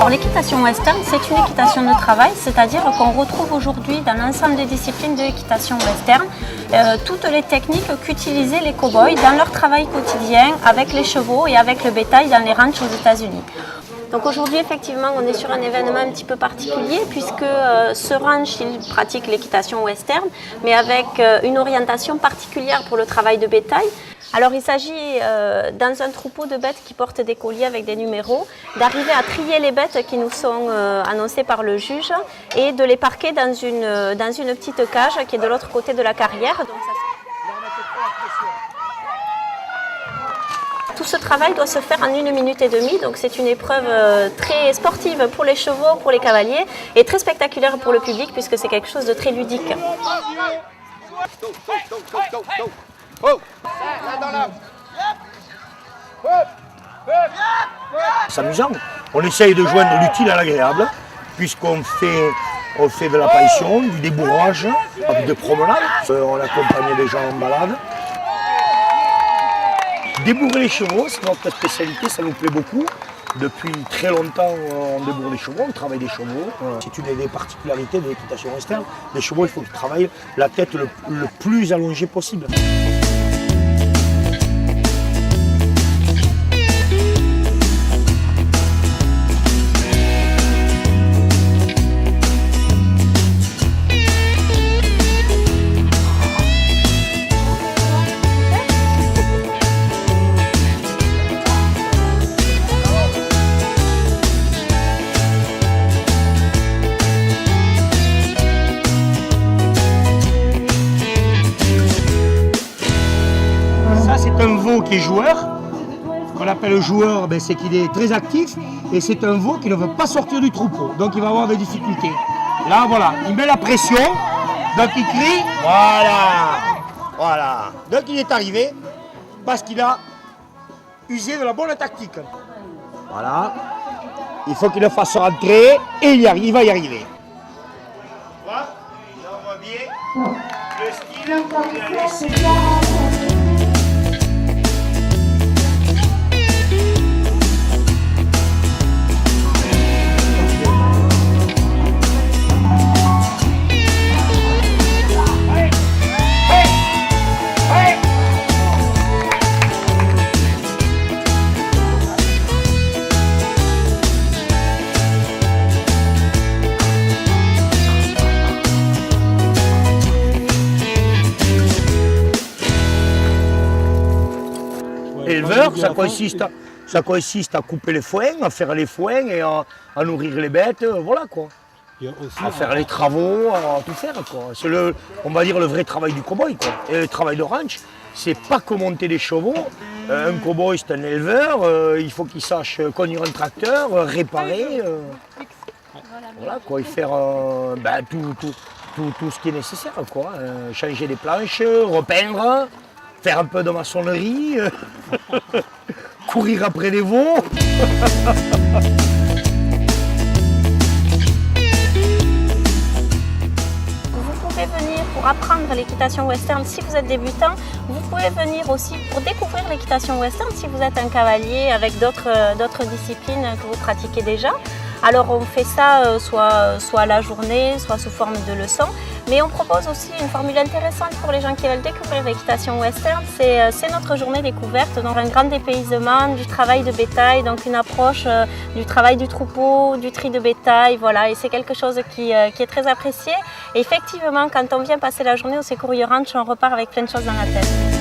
Alors l'équitation western, c'est une équitation de travail, c'est-à-dire qu'on retrouve aujourd'hui dans l'ensemble des disciplines de l'équitation western toutes les techniques qu'utilisaient les cow-boys dans leur travail quotidien avec les chevaux et avec le bétail dans les ranchs aux États-Unis. Donc aujourd'hui, effectivement, on est sur un événement un petit peu particulier puisque ce ranch, il pratique l'équitation western, mais avec une orientation particulière pour le travail de bétail. Alors il s'agit, dans un troupeau de bêtes qui portent des colliers avec des numéros, d'arriver à trier les bêtes qui nous sont annoncées par le juge et de les parquer dans une petite cage qui est de l'autre côté de la carrière. Donc, tout ce travail doit se faire en 1 minute et demie, donc c'est une épreuve très sportive pour les chevaux, pour les cavaliers et très spectaculaire pour le public puisque c'est quelque chose de très ludique. C'est amusant. On essaye de joindre l'utile à l'agréable, puisqu'on fait de la païtion, du débourrage, de promenade. On accompagne les gens en balade. Débourrer les chevaux, c'est notre spécialité, ça nous plaît beaucoup. Depuis très longtemps, on débourre les chevaux, on travaille des chevaux. C'est une des particularités de l'équitation western. Les chevaux, il faut qu'ils travaillent la tête le plus allongée possible. C'est un veau qui est joueur. Ce qu'on appelle joueur, c'est qu'il est très actif et c'est un veau qui ne veut pas sortir du troupeau. Donc il va avoir des difficultés. Là, voilà, il met la pression, donc il crie, voilà. Donc il est arrivé parce qu'il a usé de la bonne tactique. Voilà, il faut qu'il le fasse rentrer et il va y arriver. Voilà, là on voit bien le style qu'il a laissé. Éleveur, ça consiste à couper les foins, à faire les foins et à nourrir les bêtes, voilà quoi. À faire les travaux, à tout faire quoi. C'est on va dire le vrai travail du cow-boy quoi. Et le travail de ranch, c'est pas que monter des chevaux. Un cow-boy c'est un éleveur, il faut qu'il sache conduire un tracteur, réparer, voilà quoi, et faire tout ce qui est nécessaire quoi. Changer des planches, repeindre. Faire un peu de maçonnerie, courir après les veaux. Vous pouvez venir pour apprendre l'équitation western si vous êtes débutant. Vous pouvez venir aussi pour découvrir l'équitation western si vous êtes un cavalier avec d'autres disciplines que vous pratiquez déjà. Alors on fait ça soit la journée, soit sous forme de leçons. Mais on propose aussi une formule intéressante pour les gens qui veulent découvrir l'équitation western. C'est notre journée découverte, donc un grand dépaysement du travail de bétail, donc une approche du travail du troupeau, du tri de bétail, voilà. Et c'est quelque chose qui est très apprécié. Et effectivement, quand on vient passer la journée au Secours Ranch, on repart avec plein de choses dans la tête.